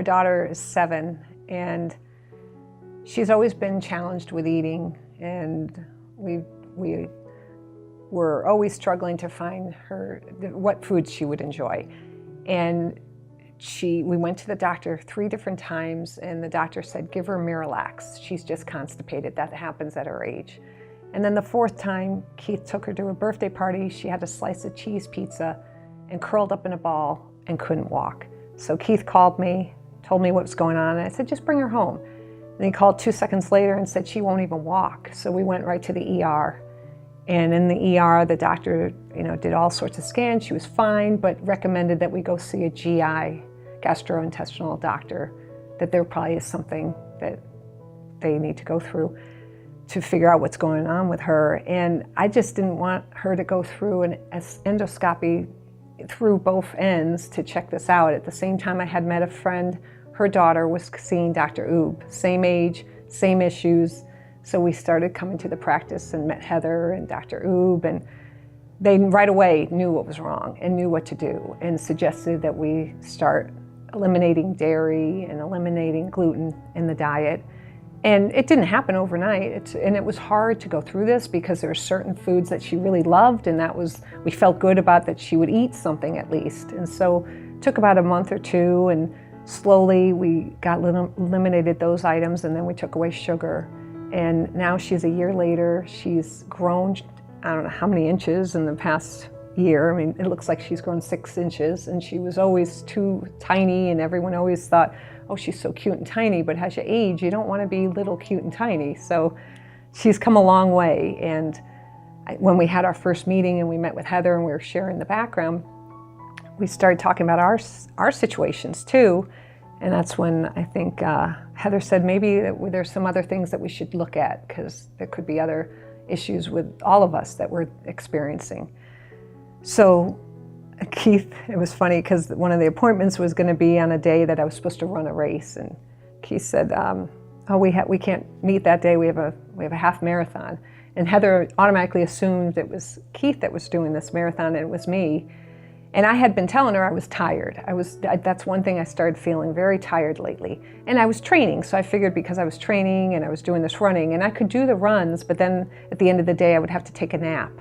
daughter is 7, and she's always been challenged with eating, and we were always struggling to find her what foods she would enjoy. And we went to the doctor 3 different times, and the doctor said, give her Miralax. She's just constipated. That happens at her age. And then the 4th time, Keith took her to a birthday party. She had a slice of cheese pizza and curled up in a ball and couldn't walk. So Keith called me, told me what was going on, and I said, just bring her home. And he called 2 seconds later and said she won't even walk. So we went right to the ER. And in the ER, the doctor, did all sorts of scans. She was fine, but recommended that we go see a GI, gastrointestinal doctor, that there probably is something that they need to go through to figure out what's going on with her. And I just didn't want her to go through an endoscopy through both ends to check this out. At the same time, I had met a friend. Her daughter was seeing Dr. Oob, same age, same issues. So we started coming to the practice and met Heather and Dr. Oob, and they right away knew what was wrong and knew what to do, and suggested that we start eliminating dairy and eliminating gluten in the diet. And it didn't happen overnight, and it was hard to go through this because there were certain foods that she really loved, and we felt good about that she would eat something at least. And so it took about a month or 2, and slowly we eliminated those items, and then we took away sugar. And now she's a year later. She's grown, I don't know how many inches in the past year. I mean, it looks like she's grown 6 inches, and she was always too tiny, and everyone always thought, oh, she's so cute and tiny, but as you age, you don't want to be little, cute, and tiny. So she's come a long way. And when we had our first meeting and we met with Heather and we were sharing the background, we started talking about our situations too. And that's when I think Heather said maybe there's some other things that we should look at, because there could be other issues with all of us that we're experiencing. So Keith, it was funny because one of the appointments was going to be on a day that I was supposed to run a race, and Keith said, "Oh, we can't meet that day. We have a half marathon." And Heather automatically assumed it was Keith that was doing this marathon, and it was me. And I had been telling her I was tired. That's one thing I started feeling very tired lately. And I was training, so I figured because I was training and I was doing this running, and I could do the runs, but then at the end of the day I would have to take a nap.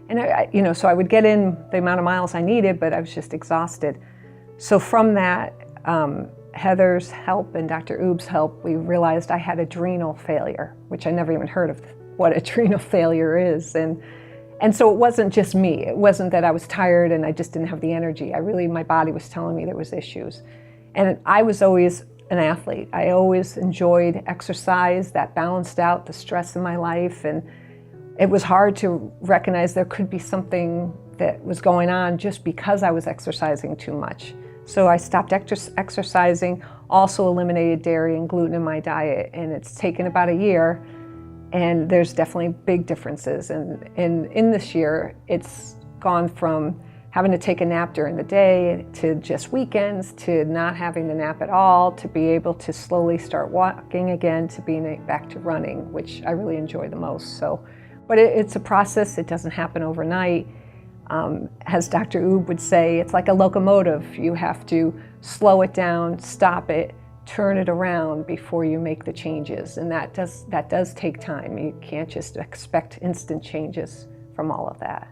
And so I would get in the amount of miles I needed, but I was just exhausted. So from that, Heather's help and Dr. Oob's help, we realized I had adrenal failure, which I never even heard of what adrenal failure is. And so it wasn't just me. It wasn't that I was tired and I just didn't have the energy. My body was telling me there was issues. And I was always an athlete. I always enjoyed exercise that balanced out the stress in my life. And it was hard to recognize there could be something that was going on just because I was exercising too much. So I stopped exercising, also eliminated dairy and gluten in my diet, and it's taken about a year, and there's definitely big differences. And in this year, it's gone from having to take a nap during the day to just weekends, to not having the nap at all, to be able to slowly start walking again, to being back to running, which I really enjoy the most. But it's a process. It doesn't happen overnight. As Dr. Oob would say, it's like a locomotive. You have to slow it down, stop it, turn it around before you make the changes. And that does take time. You can't just expect instant changes from all of that.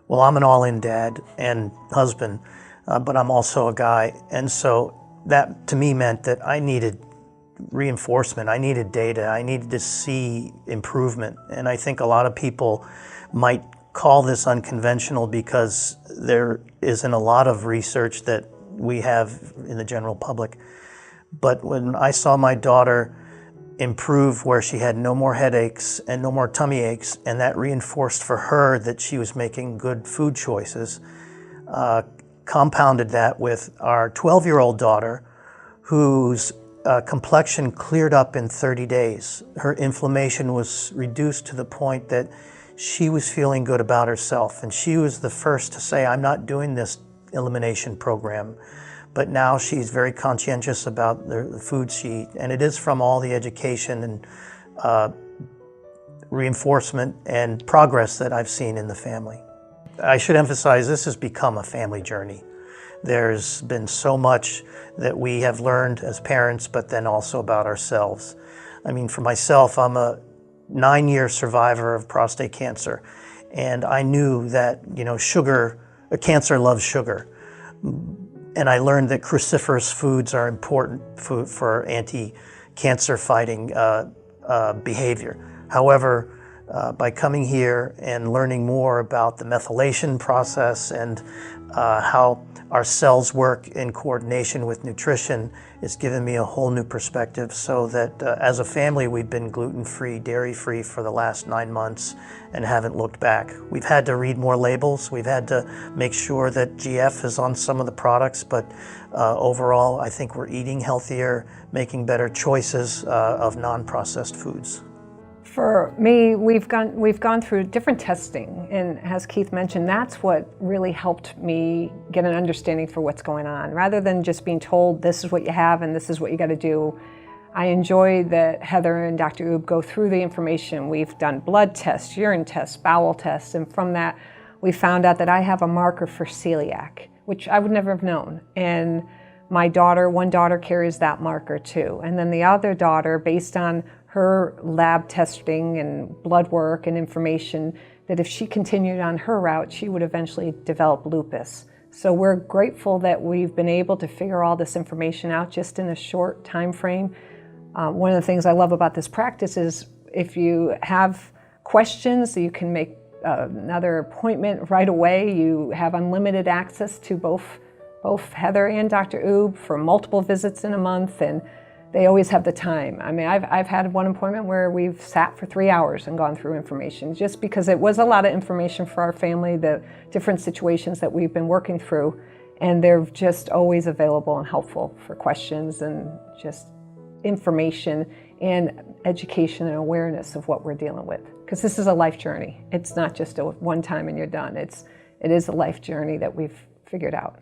Well, I'm an all-in dad and husband, but I'm also a guy. And so that to me meant that I needed reinforcement, I needed data, I needed to see improvement. And I think a lot of people might call this unconventional because there isn't a lot of research that we have in the general public. But when I saw my daughter improve where she had no more headaches and no more tummy aches, and that reinforced for her that she was making good food choices, compounded that with our 12-year-old daughter whose complexion cleared up in 30 days. Her inflammation was reduced to the point that she was feeling good about herself. And she was the first to say, I'm not doing this elimination program. But now she's very conscientious about the food she eats. And it is from all the education and reinforcement and progress that I've seen in the family. I should emphasize this has become a family journey. There's been so much that we have learned as parents, but then also about ourselves. I mean, for myself, I'm a 9-year survivor of prostate cancer, and I knew that, cancer loves sugar. And I learned that cruciferous foods are important food for anti-cancer fighting behavior. However, by coming here and learning more about the methylation process and how our cells work in coordination with nutrition, it's given me a whole new perspective, so that as a family we've been gluten-free, dairy-free for the last 9 months and haven't looked back. We've had to read more labels, we've had to make sure that GF is on some of the products, but overall I think we're eating healthier, making better choices of non-processed foods. For me, we've gone through different testing, and as Keith mentioned, that's what really helped me get an understanding for what's going on. Rather than just being told this is what you have and this is what you got to do, I enjoy that Heather and Dr. Oob go through the information. We've done blood tests, urine tests, bowel tests, and from that we found out that I have a marker for celiac, which I would never have known. And one daughter carries that marker too. And then the other daughter, based on her lab testing and blood work and information, that if she continued on her route, she would eventually develop lupus. So we're grateful that we've been able to figure all this information out just in a short time frame. One of the things I love about this practice is if you have questions, you can make another appointment right away. You have unlimited access to both Heather and Dr. Oob for multiple visits in a month, and they always have the time. I mean, I've had one appointment where we've sat for 3 hours and gone through information, just because it was a lot of information for our family, the different situations that we've been working through, and they're just always available and helpful for questions and just information and education and awareness of what we're dealing with. Because this is a life journey. It's not just a one time and you're done. It is a life journey that we've figured out.